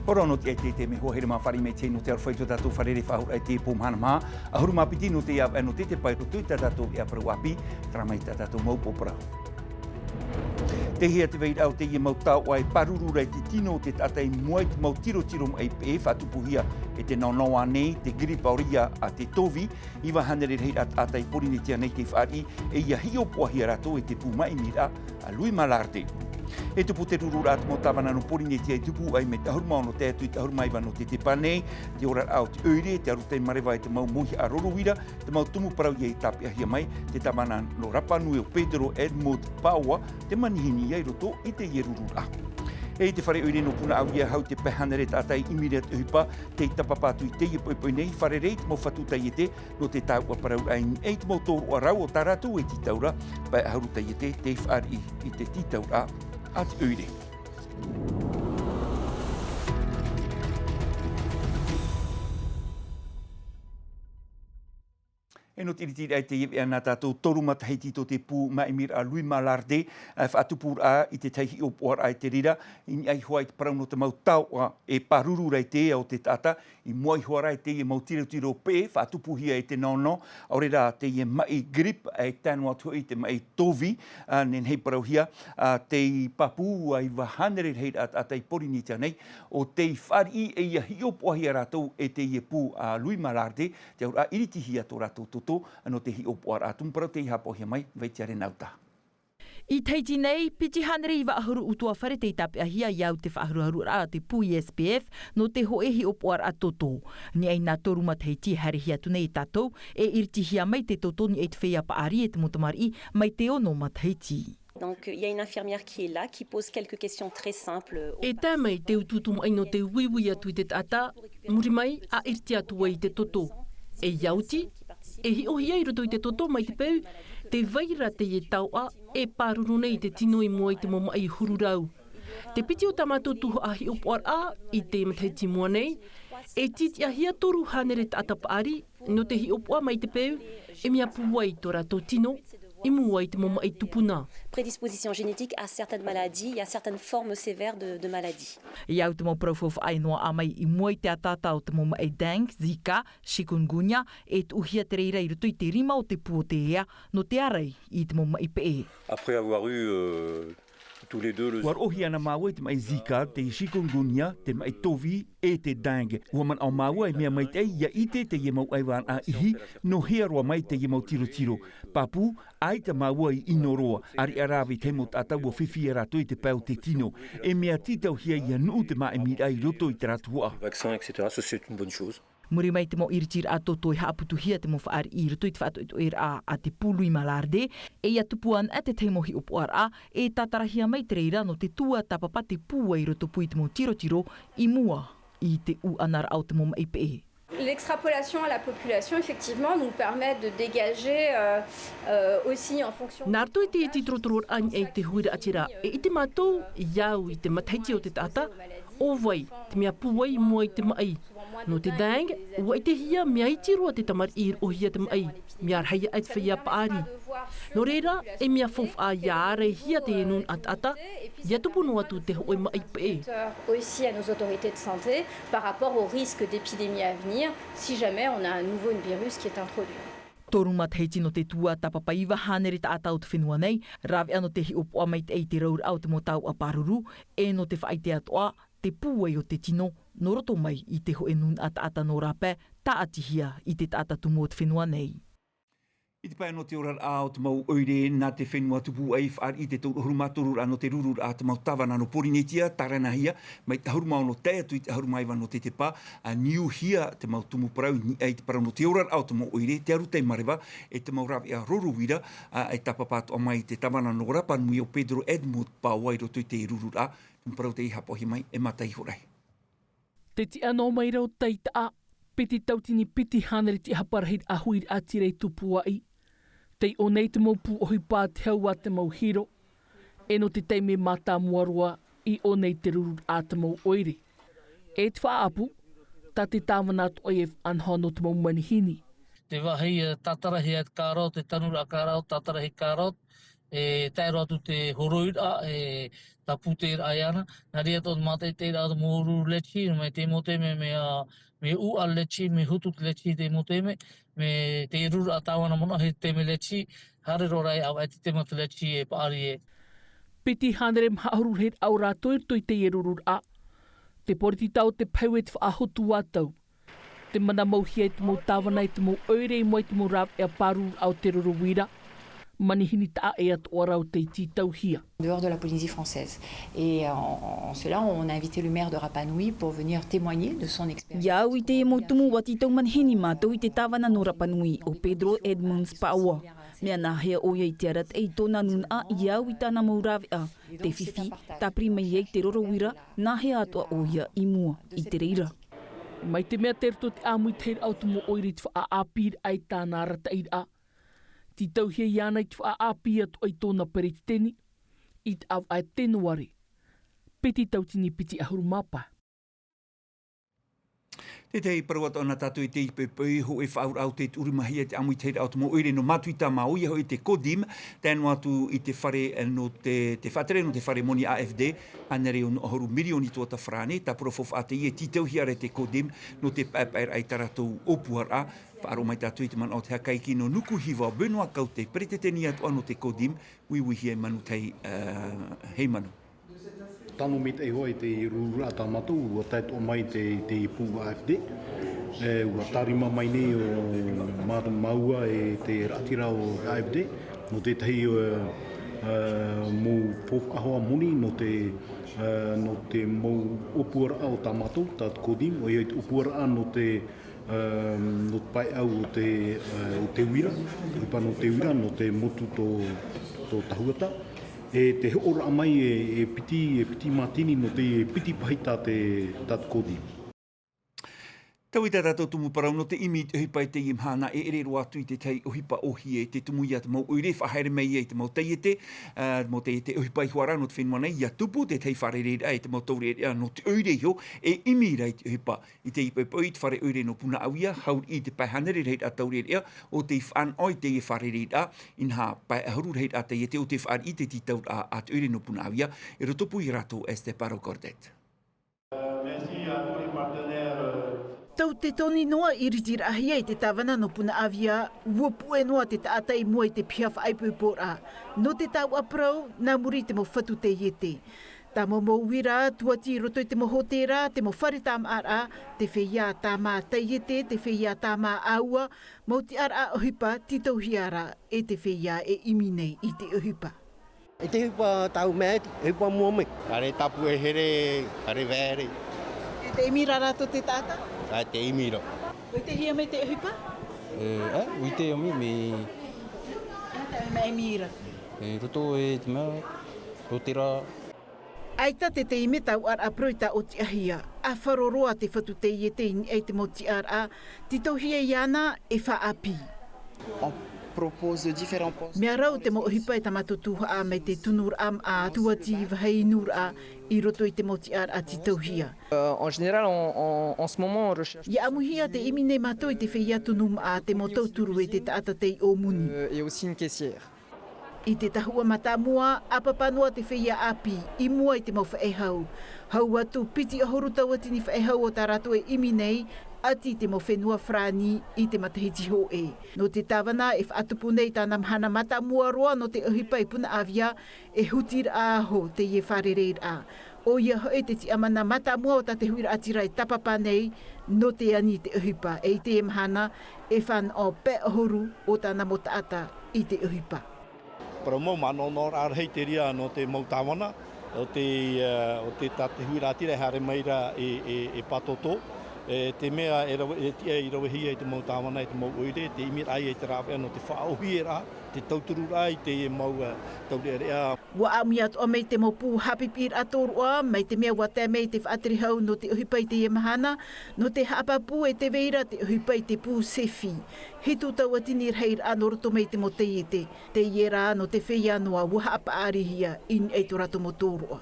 Ora no te me ho here ma whare me te no te arwhaitu tātou wharere whahur ai te pōmhana mā. Ahuru mā piti no te no tetepa o tui tātou e aprau api, tara mai tātou maupopara. Te hea te veira au te ia mau tau ai paruru rei te tino te tatai moai te mau tiro mai e whatupuhia e te naunoa nei, te giripauria a te tovi, iwa hanere rei atai porinetia nei te whari e ia hio poahia rato e te pūmai mira a lui malarte. E tupu te ruru rāt mo tawana no porinetia e tupu ai me te ahurumau no te atu i te ahurumaiwa no te tepa nei, te ora au te oire, te arutei marewa e te mau mohi a rorowira, te mau tumu parau i e tapi ahia mai, te tawana no rapanui o Pedro Edmund Paua, te manihini i roto i te i ruru rā. E te whare oire no puna au ia hau te pehanere tātai imire at uhipa, te tapapatu i te i poipoi nei, whare rei te mau whatuta i te, no te tau a parau ai e te mau tōru a rau o taratu e titaura, pai aharuta i te whari i te titaura at uire. E no tiri ai te iwi ana tātou toru mata hei tito te pū maimir a lui malarde, whaatupur a i te teihi o poar ai te rira, i ai hoa i te parau no te mau tau e paruru rei te o te tata, i moai hoa rai te i mau tiro pē, whaatupuhia e te nono, aure rā te i mai grip e tānu atu i te mai tovi, nen hei parau hia, te i papu ai wahanere rei atai porinitia nei, o te i whari e ia hio poahia rātou e te i pū a lui malarde, te aura iritihia tō rātou ano te hi opo ara tumparau te iha pohia mai vai te are nauta. I teiti nei, piti hanere i waahuru utua whare te tape ahia iau te whaahuruharu a te pui SPF no te ho ehi opo ara toto. Ni ai nā toru mat hei ti hare hia tune i tātou e irtihia mai te toto ni e te whea paari e te mutamari mai te ono mat hei ti. Donc il y a une infirmière qui est là, qui pose quelques questions très simples. E tā mai te ututum ai no te wiwi atu i te tata, muri mai a irti atu ai te toto. E iauti, e hi ohi ai roto i te toto mai te peu, te vaira te e tau a e pāruru nei te tino i mua i te moma i hururau. Te piti o tamato tuhu a hi opoar a i te mataiti mua nei, e titi a hia toru hanere te atapaari, no te hi opoa mai te peu, e mea puai to rato tino, i mua i te moma i tupuna. Prédisposition génétique à certaines maladies, il y a certaines formes sévères de maladies. Iau te mau profof ai noa a mai i mua i te atata o te moma i Dengue, Zika, Chikungunya, e te uhia te reira i roto i te rima o te puo te ea, no te arai i te moma i PE. Après avoir eu tous les deux le... War ohi ana maua te mai Zika, te Chikungunya, te mai Tovi e te Dengue. Ua man au maua e mea mai te ia ite te ia mau aiwan a ihi, no hea roa mai te ia mau tiro. Papu, ai te maua i inoroa, ari arawi te mo tata ua whiwhi e rato i te pau te tino. E mea titau hia ia nuu te mai mira i roto i te ratua. Vaccin, etc. Ça, c'est une bonne chose. Muri mai te mo iritir a toto i haaputu hia te mo whaari i roto i te whaatu ito a te pulu i malarde, e ia tupuan a te teimohi opoar a, e tatarahia mai te reira no te tua tapapa te pua i roto pui te mo tiro i mua i te u anara au te mo mai PE. L'extrapolation à la population, effectivement, nous permet de dégager aussi en fonction... Nārto i te eti trotoror ani e te huira atira, e i te mātou iau i te mataiti o te tata, o vai, te mea puai mua i te mai. No te Dengue, ua i te hia mea iti roa te tamar ir o hia te mai, mea arhaia ait whaia paari. No reira, e mea fof a iare hia te enun ata, ia tupuno atu te hoi mai PE. Aussi à nos autorités de santé par rapport au risque d'épidémie à venir si jamais on a un nouveau virus qui est introduit. Toru matheiti no te tua tapapaiwa hanere ta atau te whenua nei, rawe ano te hi opoa mai te ei te raur au te motau a paruru, e no te whaite atoa, te puai o te tino, no roto mai i te ho enun ata no rape, ta atihia i te tata tumo te whenua nei. I te pai no te ora ao te mau oire nā te whenua tupu ai whaar i te hurumaturu ano te ruru a te mau tawana no porinetia, tarana hia, mai te hurumau no te atu i te hurumaiwa no te tepa, a niu hia te mau tumu parau ni ai te parau no te ora ao te mau oire, te aru te marewa, e te mau rawi a rorowira, ai tapapato a mai te tawana no rapanui o Pedro Edmund Paua i roto i te ruru a, tumu parau te iha pohi mai, e matai horai. Te ti anō mai rau teita a, piti tautini piti hanere ti haparahit a huir atirei tupua i. Tei o nei te mau pu ohi pā te hau a te mau hiro, e no te teime mata muarua i o nei te ruru a te mau oire. E te whaapu, ta te tāwana atu oef anha no te mau manihini. Te wahi tatarahi at kārau, te tanura kārau, tatarahi kārau, taero atu te horoira, ta pute aiana, na ria tot mate te ra moru lechi, me te moteme me u al lechi, me hutut lechi te moteme, me te rura tawana mona he te me lechi, hare rorai au ati te mata lechi e paari e. Piti hanere mahauru he au rātou i te erurur a. Te poriti tau te pau e te whaahotu atau. Te mana mauhia i te mau tāwana i te mau oire i mo i te mau rāw e a paru au te ruruwira. Manihini ta e atu orau te titau hia. Dehors de la Polynésie française. Et en cela, on a invité le maire de Rapa Nui pour venir témoigner de son expérience. Iau i te mo tumu wati tau manihini mātou i te tāwana no Rapa Nui o Pedro Edmunds Paua. Mea nā hea oia i te arat e tōna nun a iau i tāna maurawe a. Te whiwhi, tā prima i te rorowira, nā hea atua oia i mua i te reira. Mai te mea terto te āmui te autumu oiri te wha aapir ai tāna rata i a. Ti tau hea iana i te wha aapir atu ai tōna perititeni, i te au ai tenuare. Peti tautini piti ahuru mapa. Te tei parawata ona tātou i te ipepei ho e whaur au te urimahi e te amui teira au te mo oire no matuita maoia ho i te kodim, tēnu atu i te whare no te whatere no te whare moni AFD, anere o horu milioni tuata whrane, ta profof a te i e titau hiare te kodim no te pēpair ai taratou opuara, whaaro mai tātou i te man o te hakaiki no nuku hiwa benua kau te preteteni atu ano te kodim, wiwihi e manu tei hei manu. Tano me te hoa i te rūra tamatu, ua taito mai te pū AFD. Ua tarima mai nei o maua e te ratira o AFD. No te tahi mō pof ahoa muni, no te mō opuara o tamatu, tātu kodim, o iai te opuara no te pai au o te wira, ipa no te wira, no te motu to tahuata. E te ora mai e piti matini no te piti pahita te tātu kodi. Tau i tātou tumu parau no te imi te hipa i te imhana e ere roa atu i te tei ohipa ohi e te tumu i atu mau uire whahaere mei e te mau teiete, mo te ohipa i huara no te whenua nei i atupu te tei wharere e te mau taure no te uire ho e imi rei te ohipa i te ipepo i te whare uire no puna awia, haur i te paihanere rei a taure ea o te whan oi te wharere a in ha pai ahuru rei a teiete o te whare i te titau a te uire no puna awia e rotopu i rato e te paro kordet. Merci à tous les partenaires. Tau te toni noa i ritira ahia i te tawana no puna awia, uopu e noa te taatai mua i te pihafa aipupora. No te tau aprau, nā muri te mo whatu te iete. Tā mo wira, tuati roto i te mo hotera, te mo whare tam ara, te whia tā mā te iete, te whia tā mā aua, mo te ara ohipa titau hiara e te whia e iminei i te ohipa. I te hipa tau mea, hipa mua me. Are tapu e here, are vere. E te imira rato te tata? A te imira. Oi te hia me te ohipa? Ui te omi me... Ata e me imira? Roto e te mea, rotera. Aita te ime tau ar aproita o te ahia. A wharoroa te whatu te iete i ei te mo ti ar a, titau hia iana e wha api. Propose différents postes. Mea rau te mo ohipa e tamato tuha a mai te tunur am a tuati vahei nur a i roto i te moti ar a titau hia. En général, en ce moment, on recherche... Ia amuhia te imine mato i te whia tunum a te motau turu e te taatatei o muni. Et aussi une caissière. I te tahua mata mua, apapanua te whia api, i mua i te mau whaehau. Hau atu, piti ahoru tauatini whaehau o tā rato e iminei, ati te mo whenua frani i te matahiti ho e. No te tawana e whaatupu nei tāna mhana mata mua roa no te ohipa i puna awia e hutir aho te ie wharereir a. O ia hoe te ti amana mata mua o ta te huira atira e tapapa nei no te ani te ohipa e i te mhana e whan o pe ahoru o tāna mo taata i te ohipa. Para mo manono arhei te ria no te mau tawana o te tate huira atira hare meira e patoto. Te mea e tia i rawahia i te mau tāwana i te mau oire, te imir ai e te rāwea no te whaohi e rā, te tauturu rā i te mau taure rea. Wa ami atu o mei te mau pū hapipir atorua, mei te mea wate mei te whaatiri hau no te ohipa i te iemahana, no te hapapu e te veira te ohipa i te pū sefi. Hitu tau atini reir anō roto mei te mo te iete, te iera no te whia noa waha apa arihia in e to rato mo tōrua.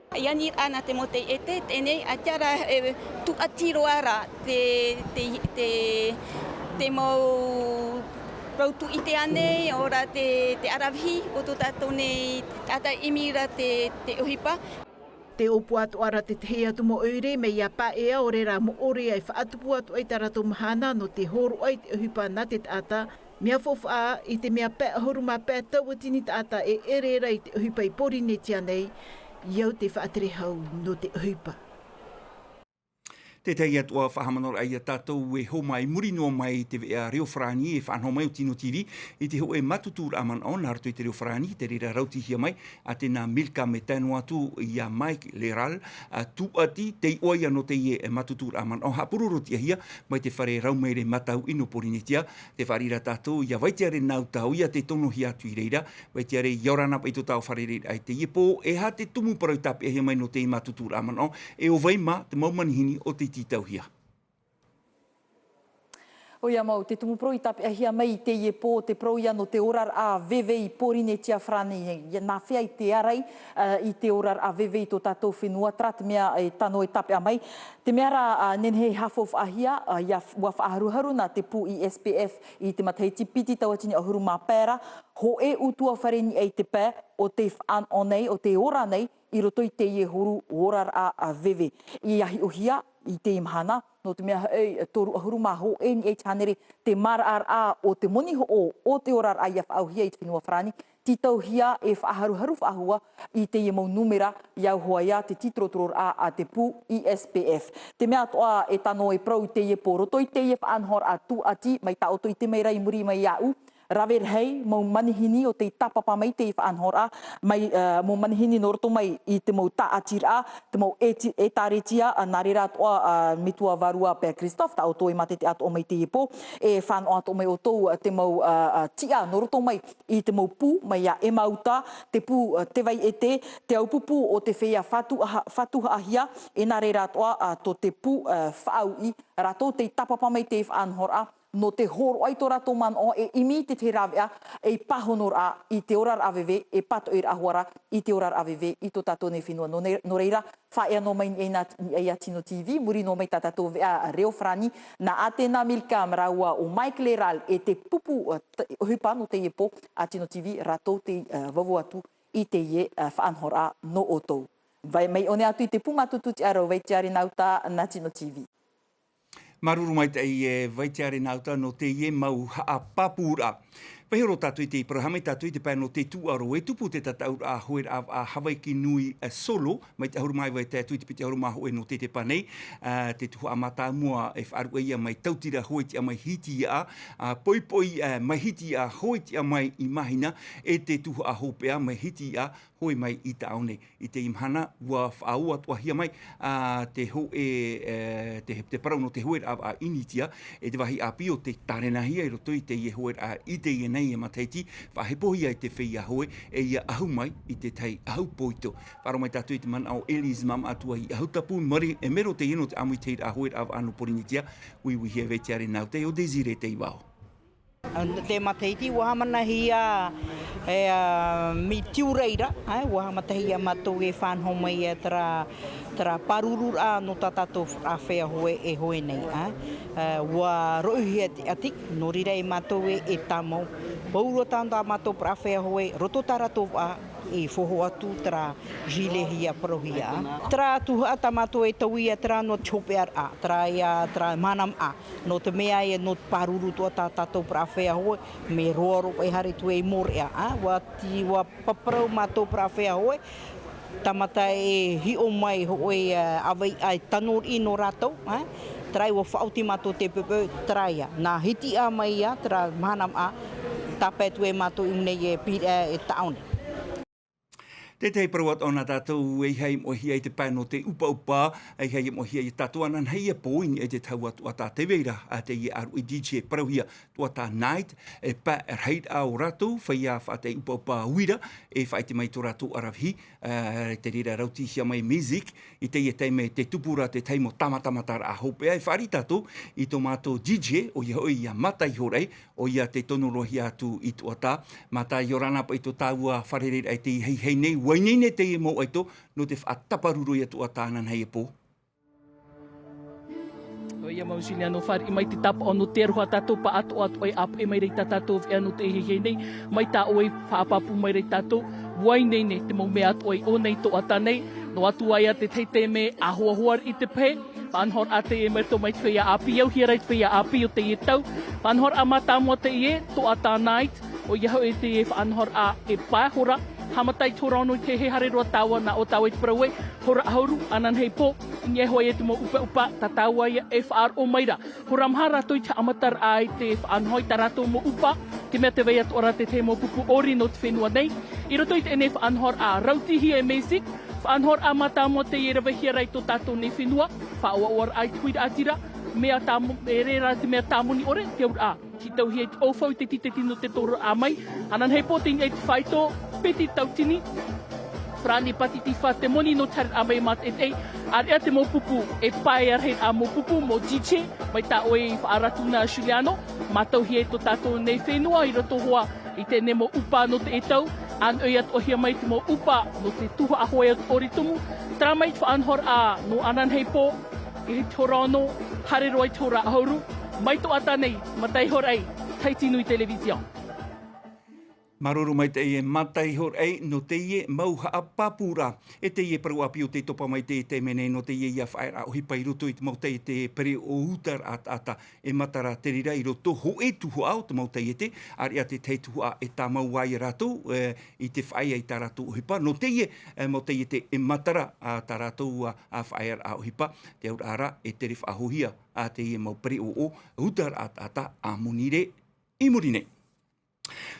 Ianir ana te mote ete, tēnei atiara tu atiro ara te mau rautu i te ane, ora te arawhi, o tō tātou nei tata imira te uhipa. Te opu atu ara te tehe atu mo oire me ia pa ea o rera mo ore ai whaatupu atu ai tarato mahana no te horo ai te uhipa na te tata. Mea fofa i te mea pēa horuma pēa tauatini tata e erera i te uhipa i pori netia nei, iau te whaatere hau no te uhipa. Te tei atua whahamanora ai a tātou e ho mai muri noa mai te vea Reo Frani e whanho mai o Tino TV i te ho e matutūra aman o nā rato i te Reo Frani te rira rauti hia mai a te nā Milka me tēnu atu i a Mike Leral a tu ati te oia no te ie e matutūra aman o hapururoti a hia mai te whare raumeire matau ino porinitia te wharira tātou i a waitiare nau tau i a te tono hi atu i reira waitiare iorana pa i to tau wharire ai te iepo e ha te tumu parau tapi a hia mai no te i matutūra aman o e o veima te maumanihini o te tauhia. O ia mau, te tumu pro i tape ahia mai te ie pō, te pro ia no te orar a veve i pōrine tia frane. Nā whea i te arai i te orar a veve i tō tātou whenua, trat mea e tano e tape a mai. Te meara nenhei hafof ahia, ia ua whaaharuharu nā te pū i SPF i te mataiti piti tauatini a huru mā pēra, ho e utua whareni ei te pē o te whaan o nei, o te ora nei, i roto i te ie huru orar a veve. I ahi ohia, i te imahana, no te mea toru ahuru mā ho e ni e tānere te mara a o te moniho o te orar a ia whaauhia i te whenua whrani, ti tauhia e whaaharuharu whaahua i te ie mau numera iau hoa ia te titrotoror a te pū i SPF. Te mea toa e tano e prau i te ie pō roto i te ie whaanhor a tu ati, mai ta oto i te meira i muri mai iau, rawer hei, mau manihini o te tapapa mai te i whaanhora, mai mau manihini no roto mai i te mau taatira, te mau e tāretia, nā rera atoa mitua varua pēr Christoph, ta oto e mate te ato o mai te ipo, e whāno ato mai o tau te mau tia no roto mai i te mau pū, mai a e mauta, te pū te vai e te aupupu o te whea whatuha ahia, e nā rera atoa to te pū whaau i rato te tapapa mai te i whaanhora, no te horo ai tō rato man o e imi te rawea e pahonor a i te orar AVV e pato ir ahuara i te orar AVV i tō tātou nei whenua. No reira, whaea no mai e a Tino TV, muri no mai tātou vea Reo Frani, na ate nā Milka maraua o Mike Leral e te pupu hupa no te iepo a Tino TV rato te wavu atu i te ie whaanhora no o tau. Vai mai one atu i te pumatutu te aro, vai te are nauta na Tino TV. Maruru mai te i waitiare nauta no te ie mau a papura. Pehero tātou i te iparahame, tātou i te pēr no te tuaro e tupu te tatau a hoer a Hawaii nui solo, mai te ahuru mai vai tātou i te piti ahuru maho e no tetepa nei, te tuhu a mata mua e whaaru ia mai tautira hoi ti a mai hiti a, poipoi mai hiti a hoi ti a mai i mahina, e te tuhu a hopea mai hiti a hoi mai i taone. I te imhana, ua whaau atua hia mai, te ho te parau no te hoer a initia, e te wahi a pio te tarenahia i roto i te ie hoer a i te ie nei e mataiti, whahepohia i te whia hoe, e ia ahu mai i te tei ahu poito. Wharo mai tātou i te mana o Eli's mam atua i ahu tapu, mari e mero te ino te amu i te ahoer av anu porinitia, ui hea veitiare nau te o Desire te iwao. Te mataiti, wahamana hia mi tiureira, wahamata hia matou e whanho mai e tara parurura no tatatou a whea hoe e hoe nei. Wa roihia te atik, no rira e matou e tamau. Pauro tanda matou pra whea hoe, roto taratou a e whoho atu tara jilehia parohia. Tra tuha tamato e tauia tra no chopear a, tra manam a. No te mea e no paruru tua tātou pra whea hoe, me roaro e hari tu e more a. Wa paparau matou pra whea hoe, tamata e hi o mai hoe awai ai tanor i no ratou. Trai wa whauti matou te pepe traia. Nā hiti a mai a, tra manam a, tapetu e matou imnei e taone. Te tei parawat o nā tātou e hei mohia i te pai no te upa, e hei mohia i tātou anan hei e pōini e te tau atu a tā te veira, a te i aru i DJ parawhia tua tā night, e pā rhaid a o ratou, whai a whaate upa uira, e whai te mai tō ratou arawhi, te rira rauti hia mai music, i te i te me te tupura te teimo tamatamatara a hopea, e whari tātou i tō mātou DJ, o ia oi a matai horei, o ia te tonorohi atu i tō tā, matai orana pa i tō tāua wharerera i te hei nei, wainene te e mo aito, no te whaataparuru i atua tānan hei e pō. Ia mausini no far I mai te tapa o no te roha tatou pa ato ato e ap e mai rei tatou e anu te hehe nei mai ta oi whaapapu mai rei tatou wai nei ne te mau me ato e o nei to ata nei no atu ai a te teite me a huahuar I te pe panhor ate e mai to mai te whea api au hia rei te whea api o te e tau panhor a mata mo te e to ata night o iahau e te e whanhor a e pāhora hamatai tōrano I te he hare roa tawa na o tawa I te parawe hora ahauru anan hei pō Nye hoa e te mo upa ta tawa ia e whaar o maira. Hora mhara toi te amatar ai te whaanhoi ta rato mo upa. Te mea te wei atu ora te mo pupu ori no te whenua nei. I roto I te ene whaanhor a rautihi e mesik. Whaanhor a mata mo te ira wahia rai to tato ne whenua. Whaoa oar ai tuira atira. Mea tamu, e rera te mea tamuni ore. Te ur a. Ki tau hi e te ofau te tino te toro a mai. Anan hei pōtini e te whaito. Peti tautini. Prani pati ti fa te moni no tarit a mai mat e ar ea te mopupu e pai ar hei a mopupu mo jiche mai ta oe whaaratuna Juliano matau hi e to tato nei whenua I roto hoa I te ne mo upa no te etau an oi at ohia mai te mo upa no te tuha a hoa at oritumu tra mai te whaanhor a no anan hei pō I he Toronto hare roi tora ahauru mai to ata nei matai horai Taitinui Television. Maruru mai te e matai hor ei no te ie mauha a papura. E te ie paru api o te topa mai te mene no te ie ia whaera o hipa I roto I te mautai te pere o utar ata e matara te rira I roto ho e tuhu au te mautai e te. Ari a te te tuhu a e tā mau ai rato I te whaia I tā rato o hipa. No te ie mautai e te e matara a tā rato a whaera o hipa. Te aur ara e te rif ahohia a te ie mau pere o utar ata a munire I murine.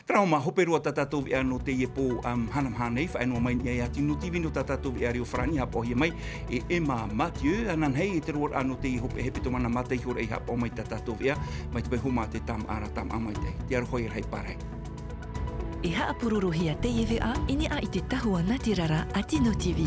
Trauma hoperua tatatou vea no te iepo hanamha nei whaenua mai ni ai ati no tivi no tatatou vea Rio Frani hapo hi mai e Emma Mathieu anan hei e te roar ano te hope hepe to mana matai hore I hapo mai tatatou vea mai te behoma te tam ara tam amai te. Te arohoi rai parai. E haa pururuhia te vea ini a I te tahua natirara ati no TV.